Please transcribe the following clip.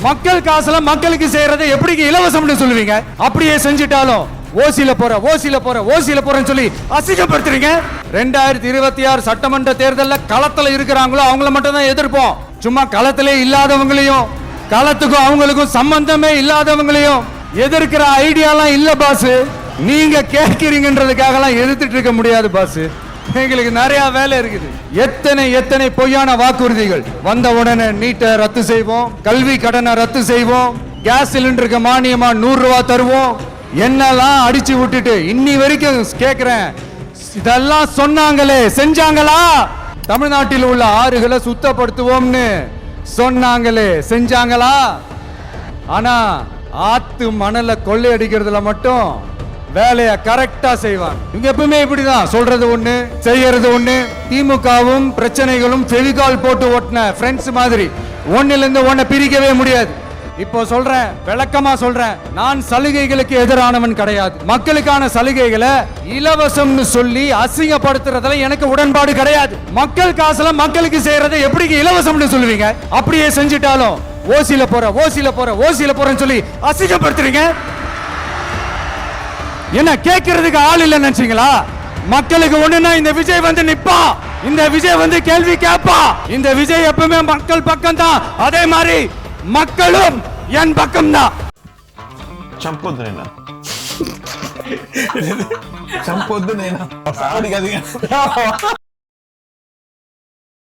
மக்கள் காசுல மக்களுக்கு செய்யறதை எப்படி இலவசம்னு சொல்லுவீங்க? அப்படியே செஞ்சிட்டாலும் ஓசில போறேன்னு சொல்லி அசிங்கப்படுத்துறீங்க. 2026 சட்டமன்ற தேர்தல்ல களத்துல இருக்கிறாங்களோ அவங்கள மட்டும் தான் எதிர்ப்போம். சும்மா களத்திலே இல்லாதவங்களையும் களத்துக்கும் அவங்களுக்கும் சம்பந்தமே இல்லாதவங்களையும் எதிர்க்கிற ஐடியாலாம் இல்ல பாஸ். நீங்க கேட்கிறீங்கன்றதுக்காக எல்லாம் எதிர்த்துட்டு இருக்க முடியாது பாஸ். எங்களுக்கு நிறைய வேலை இருக்குது. எத்தனை பொய்யான வாக்குறுதிகள். வந்த உடனே நீட்டை ரத்து செய்வோம், கல்வி கடனை ரத்து செய்வோம், கேஸ் சிலிண்டருக்கு மானியமா 100 ரூபாய் தருவோம், என்னெல்லாம் அடிச்சு விட்டுட்டு இன்னி வரைக்கும் கேட்கிறேன், இதெல்லாம் சொன்னாங்களே செஞ்சாங்களா? தமிழ்நாட்டில் உள்ள ஆறுகளை சுத்தப்படுத்துவோம்னு சொன்னாங்களே செஞ்சாங்களா? ஆனா ஆத்து மணலை கொள்ளையடிக்கிறதுல மட்டும் வேலைய கரெக்டா செய்வாங்க. இவங்க எப்பவுமே இப்படிதான், சொல்றது ஒண்ணு செய்யறது ஒண்ணு. திமுகவும் பிரச்சனைகளும் ஃபெவிகால் போட்டு ஓட்டின ஃப்ரெண்ட்ஸ் மாதிரி ஒன்னில இருந்து ஒன்ன பிரிக்கவே முடியாது. இப்போ சொல்றேன், விளக்கமா சொல்றேன், நான் சலுகைகளுக்கு எதிரானவன் கிடையாது. மக்களுக்கான சலுகைகளை இலவசம்னு சொல்லி அசிங்கப்படுத்துறதுல எனக்கு உடன்பாடு கிடையாது. மக்கள் காசுல மக்களுக்கு செய்யறதை எப்படி இலவசம்னு சொல்லுவீங்க? அப்படியே செஞ்சிட்டாலும் ஓசில போறேன்னு சொல்லி அசிங்கப்படுத்துறீங்க. என்ன கேட்கறதுக்கு ஆள் இல்ல நினைச்சீங்களா? மக்களுக்கு ஒண்ணுன்னா இந்த விஜய் வந்து நிப்பா, இந்த விஜய் வந்து கேள்வி கேட்பா. இந்த விஜய் எப்பவுமே மக்கள் பக்கம் தான், அதே மாதிரி மக்களும் என் பக்கம் தான். చంపొద్దు నేను